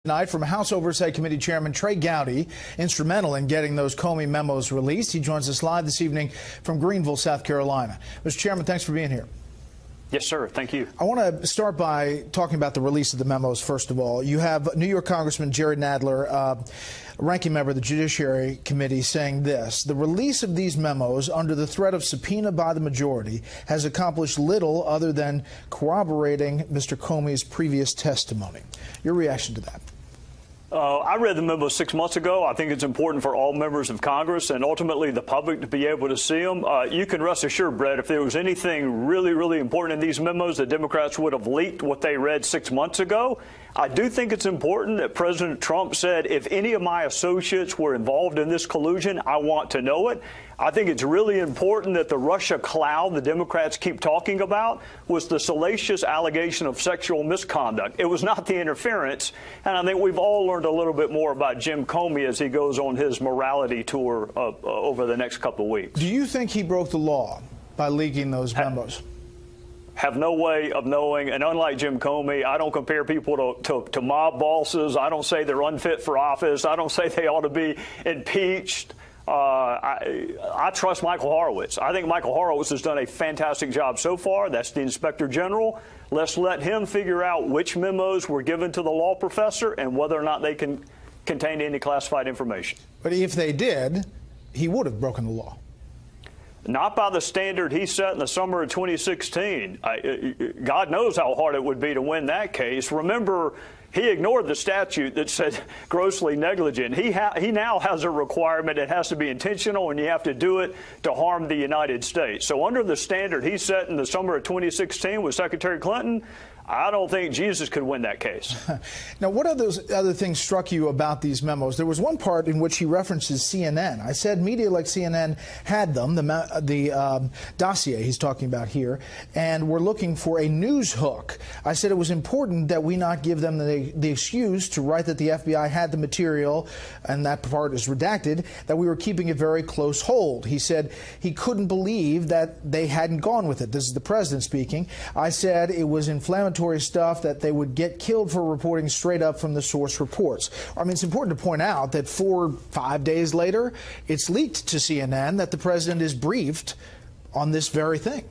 Tonight from House Oversight Committee Chairman Trey Gowdy, instrumental in getting those Comey memos released. He joins us live this evening from Greenville, South Carolina. Mr. Chairman, thanks for being here. Yes, sir. Thank you. I want to start by talking about the release of the memos, first of all. You have New York Congressman Jerry Nadler, ranking member of the Judiciary Committee, saying this: the release of these memos under the threat of subpoena by the majority has accomplished little other than corroborating Mr. Comey's previous testimony. Your reaction to that? I read the memo 6 months ago. I think it's important for all members of Congress and ultimately the public to be able to see them. You can rest assured, Brett, if there was anything really important in these memos, the Democrats would have leaked what they read 6 months ago. I do think it's important that President Trump said, if any of my associates were involved in this collusion, I want to know it. I think it's really important that the Russia cloud the Democrats keep talking about was the salacious allegation of sexual misconduct. It was not the interference. And I think we've all learned a little bit more about Jim Comey as he goes on his morality tour over the next couple of weeks. Do you think he broke the law by leaking those memos? Have no way of knowing, and unlike Jim Comey, I don't compare people to mob bosses. I don't say they're unfit for office. I don't say they ought to be impeached. I trust Michael Horowitz. I think Michael Horowitz has done a fantastic job so far. That's the Inspector General. Let's let him figure out which memos were given to the law professor and whether or not they can contain any classified information. But if they did, he would have broken the law. Not by the standard he set in the summer of 2016. God knows how hard it would be to win that case. Remember, he ignored the statute that said grossly negligent. He now has a requirement. It has to be intentional, and you have to do it to harm the United States. So under the standard he set in the summer of 2016 with Secretary Clinton, I don't think Jesus could win that case. Now, what other things struck you about these memos? There was one part in which he references CNN. I said media like CNN had them, the dossier he's talking about here, and we're looking for a news hook. I said it was important that we not give them the excuse to write that the FBI had the material, and that part is redacted, that we were keeping a very close hold. He said he couldn't believe that they hadn't gone with it. This is the president speaking. I said it was inflammatory stuff, that they would get killed for reporting straight up from the source reports. I mean, it's important to point out that 4 or 5 days later, it's leaked to CNN that the president is briefed on this very thing.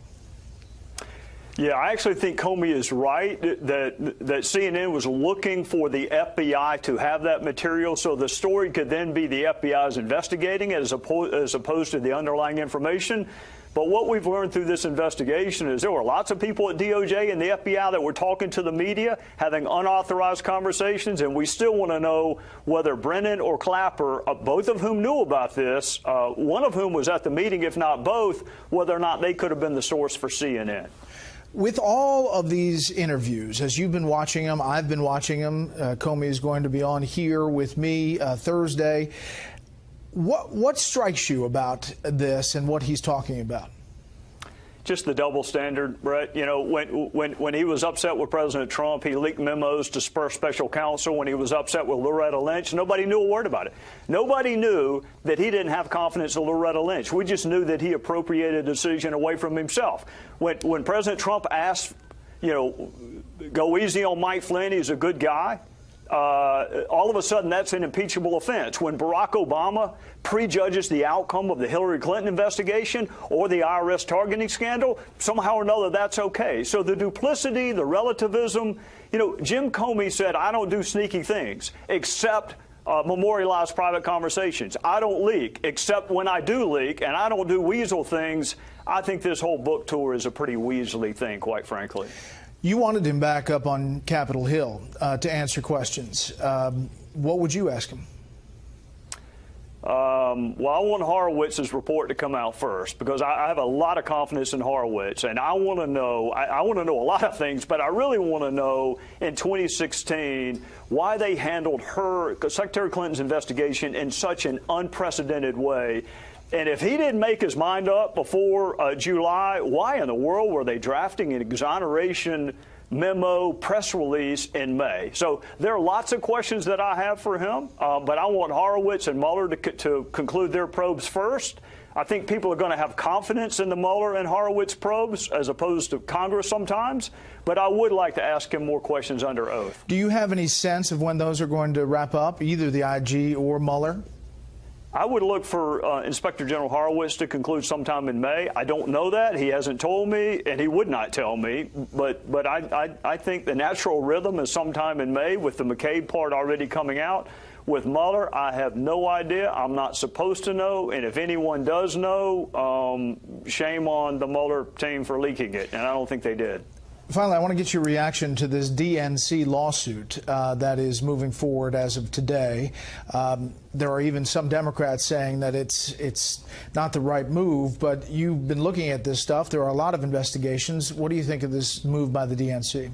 Yeah, I actually think Comey is right that CNN was looking for the FBI to have that material so the story could then be the FBI's investigating it as opposed to the underlying information. But what we've learned through this investigation is there were lots of people at DOJ and the FBI that were talking to the media, having unauthorized conversations, and we still want to know whether Brennan or Clapper, both of whom knew about this, one of whom was at the meeting, if not both, whether or not they could have been the source for CNN. With all of these interviews, as you've been watching them, I've been watching them, Comey is going to be on here with me Thursday. What strikes you about this and what he's talking about? Just the double standard, Brett. You know, when he was upset with President Trump, he leaked memos to spur special counsel. When he was upset with Loretta Lynch, nobody knew a word about it. Nobody knew that he didn't have confidence in Loretta Lynch. We just knew that he appropriated a decision away from himself. When President Trump asked, you know, go easy on Mike Flynn, he's a good guy, all of a sudden that's an impeachable offense. When Barack Obama prejudges the outcome of the Hillary Clinton investigation or the IRS targeting scandal, somehow or another that's okay. So the duplicity, the relativism, you know, Jim Comey said, I don't do sneaky things except memorialize private conversations. I don't leak except when I do leak, and I don't do weasel things. I think this whole book tour is a pretty weaselly thing, quite frankly. You wanted him back up on Capitol Hill to answer questions. What would you ask him? Well, I want Horowitz's report to come out first because I have a lot of confidence in Horowitz, and I want to know. I want to know a lot of things, but I really want to know in 2016 why they handled Secretary Clinton's investigation in such an unprecedented way. And if he didn't make his mind up before July, why in the world were they drafting an exoneration memo press release in May? So there are lots of questions that I have for him, but I want Horowitz and Mueller to conclude their probes first. I think people are going to have confidence in the Mueller and Horowitz probes as opposed to Congress sometimes, but I would like to ask him more questions under oath. Do you have any sense of when those are going to wrap up, either the IG or Mueller? I would look for Inspector General Horowitz to conclude sometime in May. I don't know that. He hasn't told me, and he would not tell me. But I think the natural rhythm is sometime in May, with the McCabe part already coming out. With Mueller, I have no idea. I'm not supposed to know. And if anyone does know, shame on the Mueller team for leaking it. And I don't think they did. Finally, I want to get your reaction to this DNC lawsuit that is moving forward as of today. There are even some Democrats saying that it's not the right move, but you've been looking at this stuff. There are a lot of investigations. What do you think of this move by the DNC?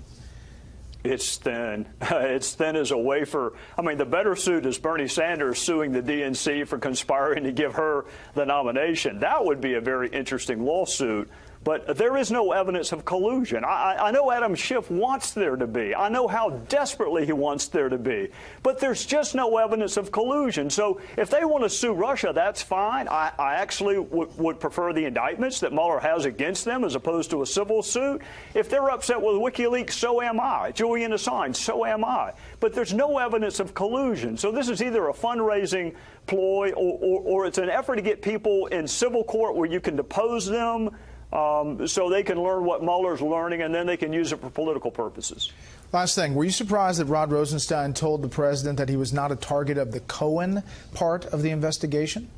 It's thin. It's thin as a wafer. I mean, the better suit is Bernie Sanders suing the DNC for conspiring to give her the nomination. That would be a very interesting lawsuit. But there is no evidence of collusion. I know Adam Schiff wants there to be. I know how desperately he wants there to be. But there's just no evidence of collusion. So if they want to sue Russia, that's fine. I actually would prefer the indictments that Mueller has against them as opposed to a civil suit. If they're upset with WikiLeaks, so am I. Julian Assange, so am I. But there's no evidence of collusion. So this is either a fundraising ploy or it's an effort to get people in civil court where you can depose them, so they can learn what Mueller's learning, and then they can use it for political purposes. Last thing, were you surprised that Rod Rosenstein told the president that he was not a target of the Cohen part of the investigation?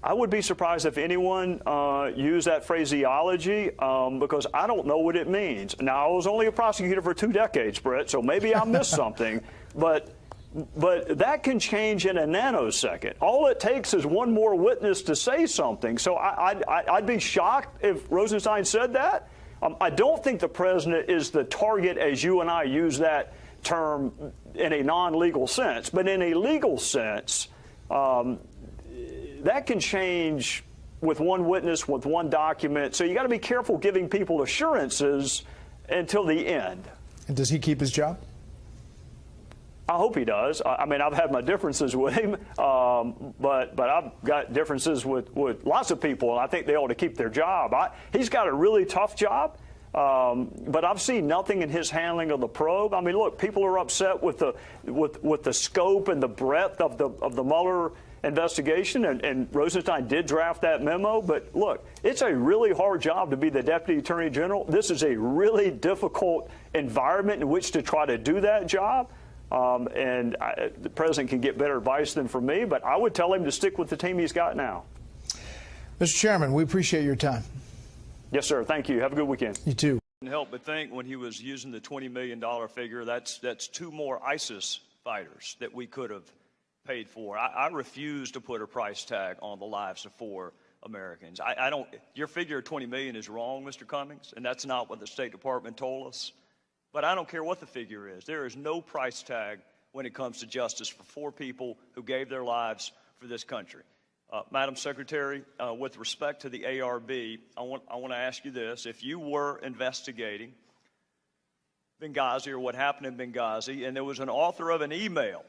I would be surprised if anyone used that phraseology because I don't know what it means. Now, I was only a prosecutor for 2 decades, Brett, so maybe I missed something, but that can change in a nanosecond. All it takes is one more witness to say something. So I'd be shocked if Rosenstein said that. I don't think the president is the target as you and I use that term in a non-legal sense. But in a legal sense, that can change with one witness, with one document. So you got to be careful giving people assurances until the end. And does he keep his job? I hope he does. I mean, I've had my differences with him, but I've got differences with lots of people, and I think they ought to keep their job. He's got a really tough job, but I've seen nothing in his handling of the probe. I mean, look, people are upset with the scope and the breadth of the Mueller investigation, and Rosenstein did draft that memo. But look, it's a really hard job to be the Deputy Attorney General. This is a really difficult environment in which to try to do that job. The president can get better advice than from me, but I would tell him to stick with the team he's got now. Mr. Chairman, we appreciate your time. Yes, sir. Thank you. Have a good weekend. You too. Couldn't help but think when he was using the $20 million figure, that's 2 more ISIS fighters that we could have paid for. I refuse to put a price tag on the lives of 4 Americans. I don't. Your figure of $20 million is wrong, Mr. Cummings, and that's not what the State Department told us. But I don't care what the figure is. There is no price tag when it comes to justice for 4 people who gave their lives for this country. Madam Secretary, with respect to the ARB, I want to ask you this. If you were investigating Benghazi or what happened in Benghazi, and there was an author of an email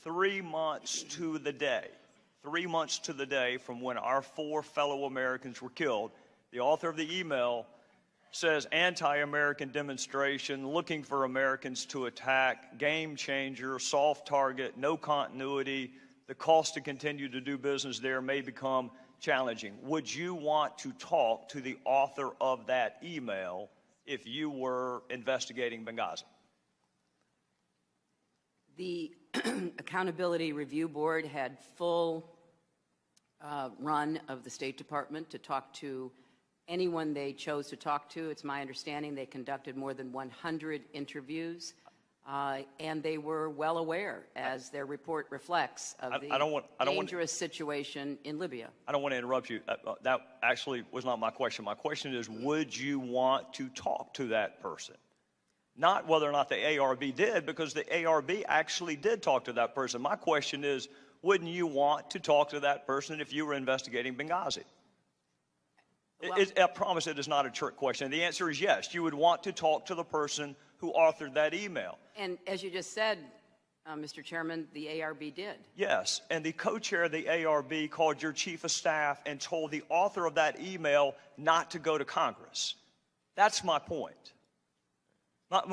3 months to the day from when our 4 fellow Americans were killed, the author of the email says anti-American demonstration, looking for Americans to attack, game changer, soft target, no continuity, the cost to continue to do business there may become challenging. Would you want to talk to the author of that email if you were investigating Benghazi? The Accountability Review Board had full run of the State Department to talk to anyone they chose to talk to. It's my understanding they conducted more than 100 interviews, and they were well aware, as their report reflects, of the dangerous situation in Libya. I don't want to interrupt you. That actually was not my question. My question is, would you want to talk to that person? Not whether or not the ARB did, because the ARB actually did talk to that person. My question is, wouldn't you want to talk to that person if you were investigating Benghazi? Well, I promise it is not a trick question. The answer is yes. You would want to talk to the person who authored that email. And as you just said, Mr. Chairman, the ARB did. Yes, and the co-chair of the ARB called your chief of staff and told the author of that email not to go to Congress. That's my point.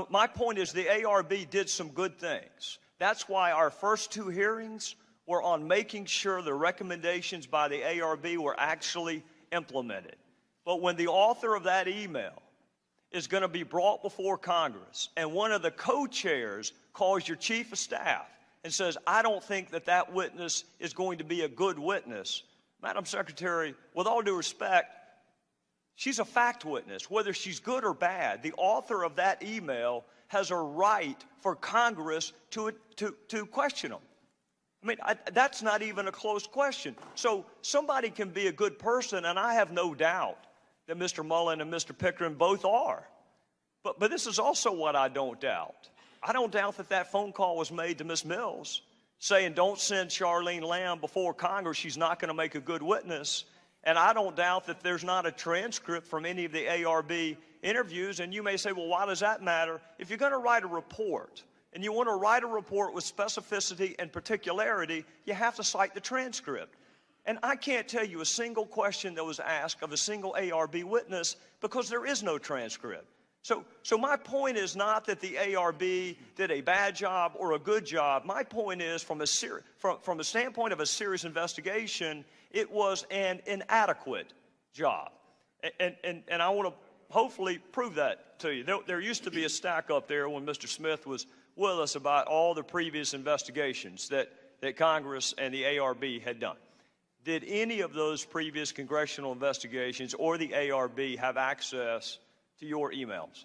My point is the ARB did some good things. That's why our first two hearings were on making sure the recommendations by the ARB were actually implemented. But when the author of that email is going to be brought before Congress and one of the co-chairs calls your chief of staff and says, I don't think that that witness is going to be a good witness, Madam Secretary, with all due respect, she's a fact witness. Whether she's good or bad, the author of that email has a right for Congress to question them. I mean, that's not even a close question. So somebody can be a good person, and I have no doubt that Mr. Mullen and Mr. Pickering both are. But this is also what I don't doubt. I don't doubt that that phone call was made to Ms. Mills saying don't send Charlene Lamb before Congress. She's not going to make a good witness. And I don't doubt that there's not a transcript from any of the ARB interviews. And you may say, well, why does that matter? If you're going to write a report and you want to write a report with specificity and particularity, you have to cite the transcript. And I can't tell you a single question that was asked of a single ARB witness because there is no transcript. So my point is not that the ARB did a bad job or a good job. My point is from a standpoint of a serious investigation, it was an inadequate job. And I want to hopefully prove that to you. There used to be a stack up there when Mr. Smith was with us about all the previous investigations that Congress and the ARB had done. Did any of those previous congressional investigations or the ARB have access to your emails?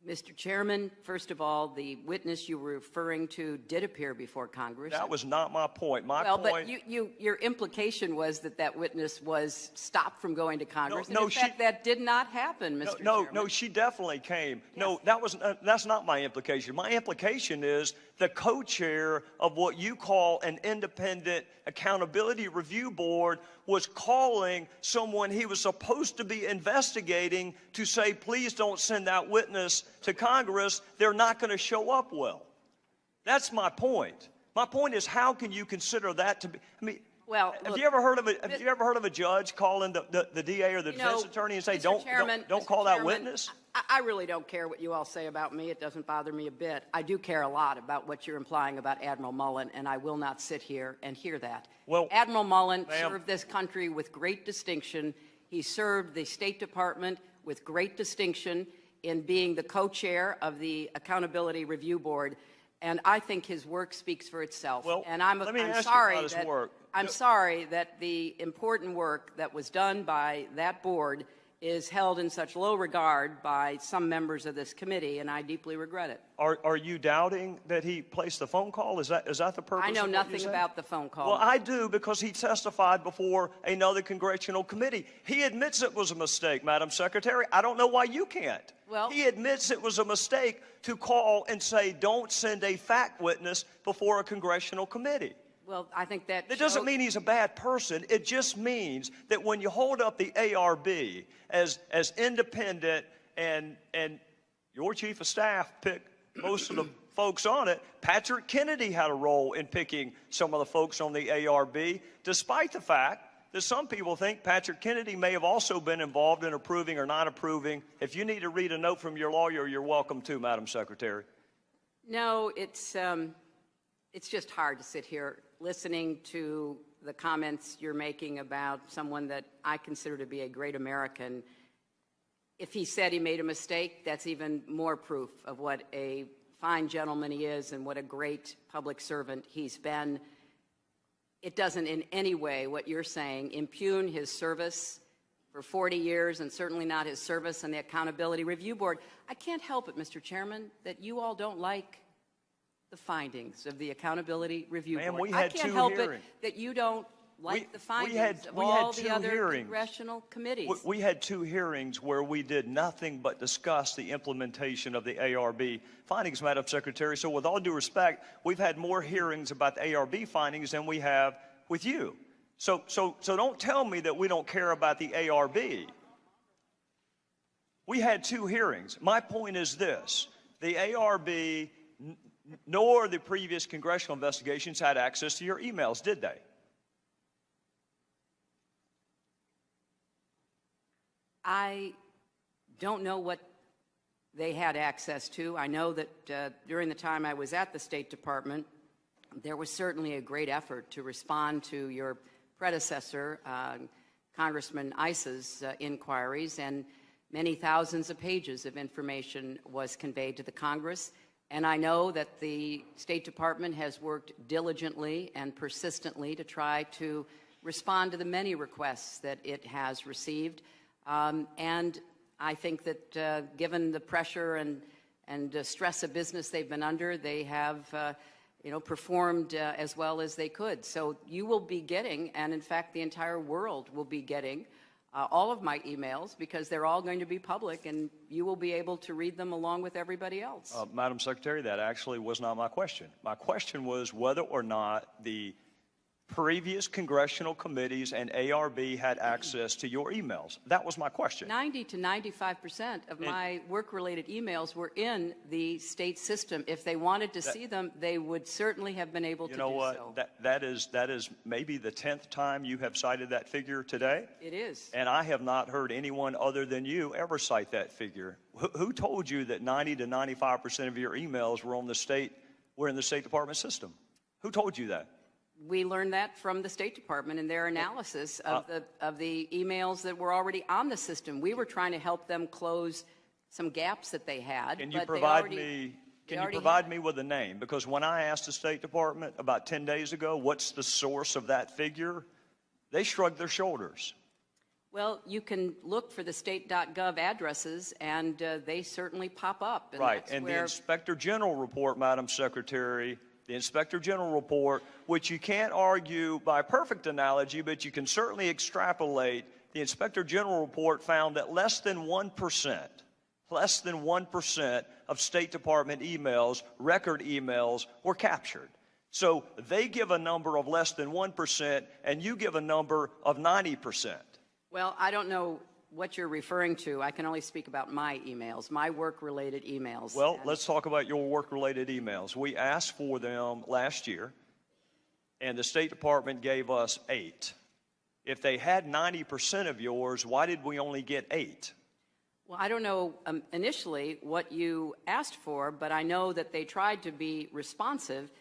Mr. Chairman, first of all, the witness you were referring to did appear before Congress. That was not my point. But your implication was that that witness was stopped from going to Congress. No, in fact, that did not happen, Mr. Chairman. No, she definitely came. Yes. No, that's not my implication. My implication is the co-chair of what you call an independent accountability review board was calling someone he was supposed to be investigating to say, please don't send that witness to Congress. They're not going to show up well. That's my point. My point is, how can you consider that to be? I mean, well, have you ever heard of a judge calling the DA or the defense attorney and say, don't call that witness? I really don't care what you all say about me. It doesn't bother me a bit. I do care a lot about what you're implying about Admiral Mullen, and I will not sit here and hear that. Well, Admiral Mullen served this country with great distinction. He served the State Department with great distinction in being the co-chair of the Accountability Review Board, and I think his work speaks for itself. Well, and I'm sorry that the important work that was done by that board is held in such low regard by some members of this committee, and I deeply regret it. Are you doubting that he placed the phone call? Is that the purpose? I know nothing about the phone call. Well, I do, because he testified before another congressional committee. He admits it was a mistake, Madam Secretary. I don't know why you can't. Well, he admits it was a mistake to call and say, don't send a fact witness before a congressional committee. Well, I think that doesn't mean he's a bad person. It just means that when you hold up the ARB as independent and your chief of staff picked most of the folks on it, Patrick Kennedy had a role in picking some of the folks on the ARB, despite the fact that some people think Patrick Kennedy may have also been involved in approving or not approving. If you need to read a note from your lawyer, you're welcome to, Madam Secretary. No, it's just hard to sit here listening to the comments you're making about someone that I consider to be a great American. If he said he made a mistake, that's even more proof of what a fine gentleman he is and what a great public servant he's been. It doesn't in any way, what you're saying, impugn his service for 40 years, and certainly not his service on the Accountability Review Board. I can't help it, Mr. Chairman, that you all don't like the findings of the Accountability Review Board. I can't help it that you don't like the findings of all the other congressional committees. We had 2 hearings where we did nothing but discuss the implementation of the ARB findings, Madam Secretary. So with all due respect, we've had more hearings about the ARB findings than we have with you. So don't tell me that we don't care about the ARB. We had 2 hearings. My point is this. The ARB Nor the previous congressional investigations had access to your emails, did they? I don't know what they had access to. I know that during the time I was at the State Department, there was certainly a great effort to respond to your predecessor, Congressman Iss's inquiries, and many thousands of pages of information was conveyed to the Congress. And I know that the State Department has worked diligently and persistently to try to respond to the many requests that it has received. And I think that given the pressure and stress of business they've been under, they have performed as well as they could. So you will be getting, and in fact the entire world will be getting, all of my emails, because they're all going to be public, and you will be able to read them along with everybody else. Madam Secretary, that actually was not my question. My question was whether or not the previous congressional committees and ARB had access to your emails. That was my question. 90 to 95% of my work-related emails were in the state system. If they wanted to see them, they would certainly have been able to do so. You know what? That is maybe the 10th time you have cited that figure today. It is. And I have not heard anyone other than you ever cite that figure. Who told you that 90 to 95% of your emails were in the State Department system? Who told you that? We learned that from the State Department in their analysis of the emails that were already on the system. We were trying to help them close some gaps that they had. Can you provide me with a name? Because when I asked the State Department about 10 days ago, what's the source of that figure, they shrugged their shoulders. Well, you can look for the state.gov addresses, and they certainly pop up. And right, and the Inspector General report, Madam Secretary, the Inspector General report, which you can't argue by perfect analogy, but you can certainly extrapolate, the Inspector General report found that less than 1% of State Department emails, record emails, were captured. So they give a number of less than 1%, and you give a number of 90%. Well, I don't know what you're referring to. I can only speak about my emails, my work-related emails. Well, let's talk about your work-related emails. We asked for them last year, and the State Department gave us 8. If they had 90% of yours, why did we only get 8? Well, I don't know initially what you asked for, but I know that they tried to be responsive.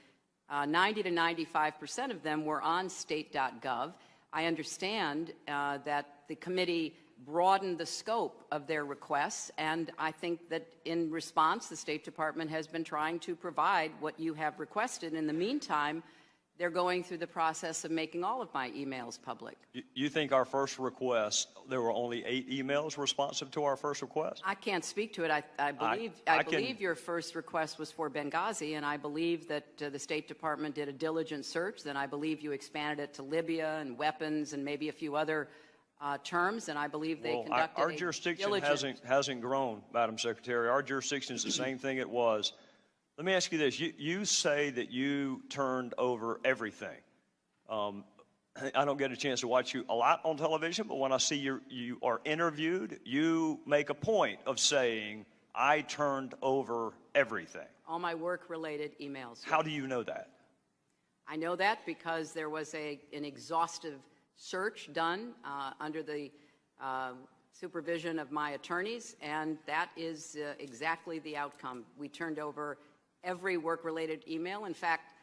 90 to 95% of them were on state.gov. I understand that the committee broadened the scope of their requests, and I think that in response, the State Department has been trying to provide what you have requested. In the meantime, they're going through the process of making all of my emails public. You think our first request, there were only 8 emails responsive to our first request? I can't speak to it. I believe your first request was for Benghazi, and I believe that the State Department did a diligent search. Then I believe you expanded it to Libya and weapons and maybe a few other terms, and I believe they conducted our jurisdiction hasn't grown, Madam Secretary. Our jurisdiction is the same thing it was. Let me ask you this. You say that you turned over everything. I don't get a chance to watch you a lot on television, but when I see you are interviewed, you make a point of saying, I turned over everything. All my work-related emails. How do you know that? I know that because there was an exhaustive search done under the supervision of my attorneys, and that is exactly the outcome. We turned over every work-related email. In fact,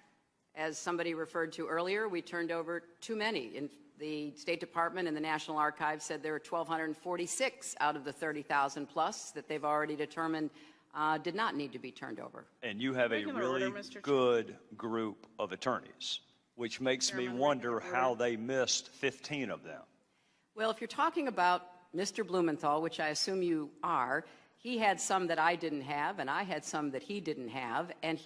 as somebody referred to earlier, we turned over too many. In the State Department and the National Archives said there were 1,246 out of the 30,000 plus that they've already determined did not need to be turned over. And you have a really good group of attorneys, which makes me wonder how they missed 15 of them. Well, if you're talking about Mr. Blumenthal, which I assume you are, he had some that I didn't have, and I had some that he didn't have, and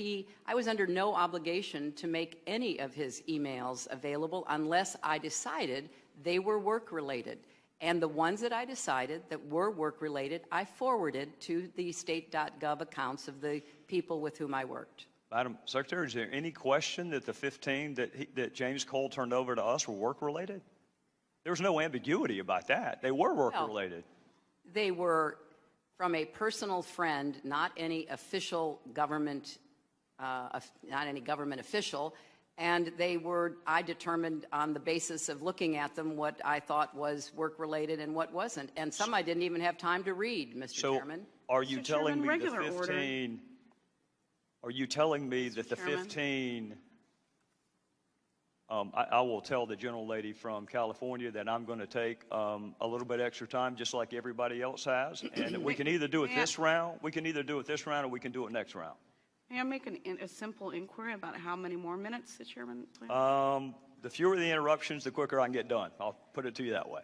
I was under no obligation to make any of his emails available unless I decided they were work-related. And the ones that I decided that were work-related, I forwarded to the state.gov accounts of the people with whom I worked. Madam Secretary, is there any question that the 15 that James Cole turned over to us were work-related? There was no ambiguity about that. They were work-related. Well, they were from a personal friend, not any official government not any government official, and I determined on the basis of looking at them what I thought was work-related and what wasn't. And some I didn't even have time to read, Mr. Chairman. Are you telling me the 15? Are you telling me that the 15? I will tell the gentle lady from California that I'm going to take a little bit extra time, just like everybody else has, and we can either do it this round. We can either do it this round, or we can do it next round. May I make a simple inquiry about how many more minutes the chairman plans? The fewer the interruptions, the quicker I can get done. I'll put it to you that way.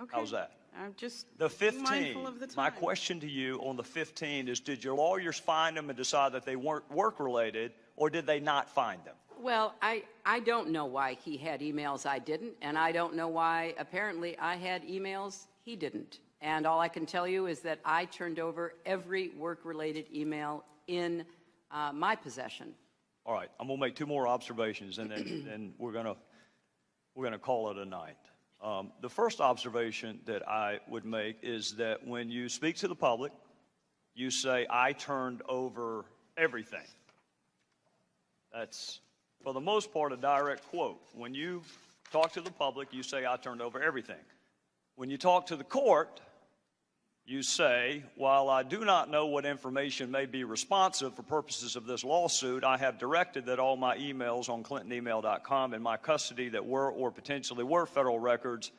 Okay. How's that? I'm just the 15. Mindful of the time. My question to you on the 15 is: did your lawyers find them and decide that they weren't work-related, or did they not find them? Well, I don't know why he had emails I didn't, and I don't know why apparently I had emails he didn't. And all I can tell you is that I turned over every work-related email in my possession. All right, I'm going to make two more observations, and then we're going to call it a night. The first observation that I would make is that when you speak to the public, you say, "I turned over everything." That's, for the most part, a direct quote. When you talk to the public, you say, "I turned over everything." When you talk to the court, you say, "While I do not know what information may be responsive for purposes of this lawsuit, I have directed that all my emails on clintonemail.com in my custody that were or potentially were federal records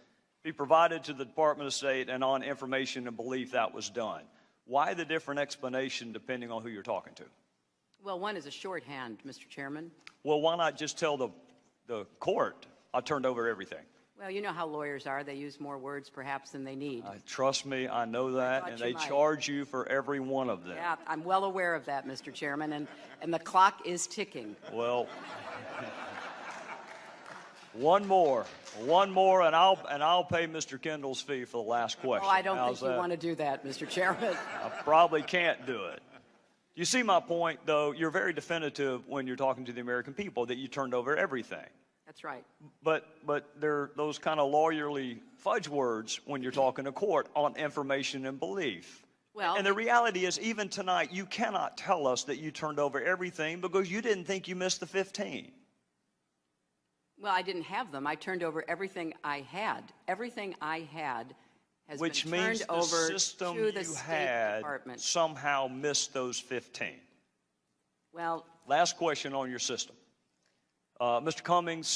be provided to the Department of State, and on information and belief that was done." Why the different explanation depending on who you're talking to? Well, one is a shorthand, Mr. Chairman. Well, why not just tell the court, "I turned over everything"? Well, you know how lawyers are. They use more words perhaps than they need. Trust me, I know that, and they charge you for every one of them. Yeah, I'm well aware of that, Mr. Chairman, and the clock is ticking. Well, one more, and I'll pay Mr. Kendall's fee for the last question. Oh, I don't think you want to do that, Mr. Chairman. I probably can't do it. You see my point, though? You're very definitive when you're talking to the American people that you turned over everything. That's right. But they're those kind of lawyerly fudge words when you're talking to court on information and belief. Well, and the reality is, even tonight, you cannot tell us that you turned over everything because you didn't think you missed the 15. Well, I didn't have them. I turned over everything I had. Everything I had has been turned over to the State Department. Somehow missed those 15. Well, last question on your system. Mr. Cummings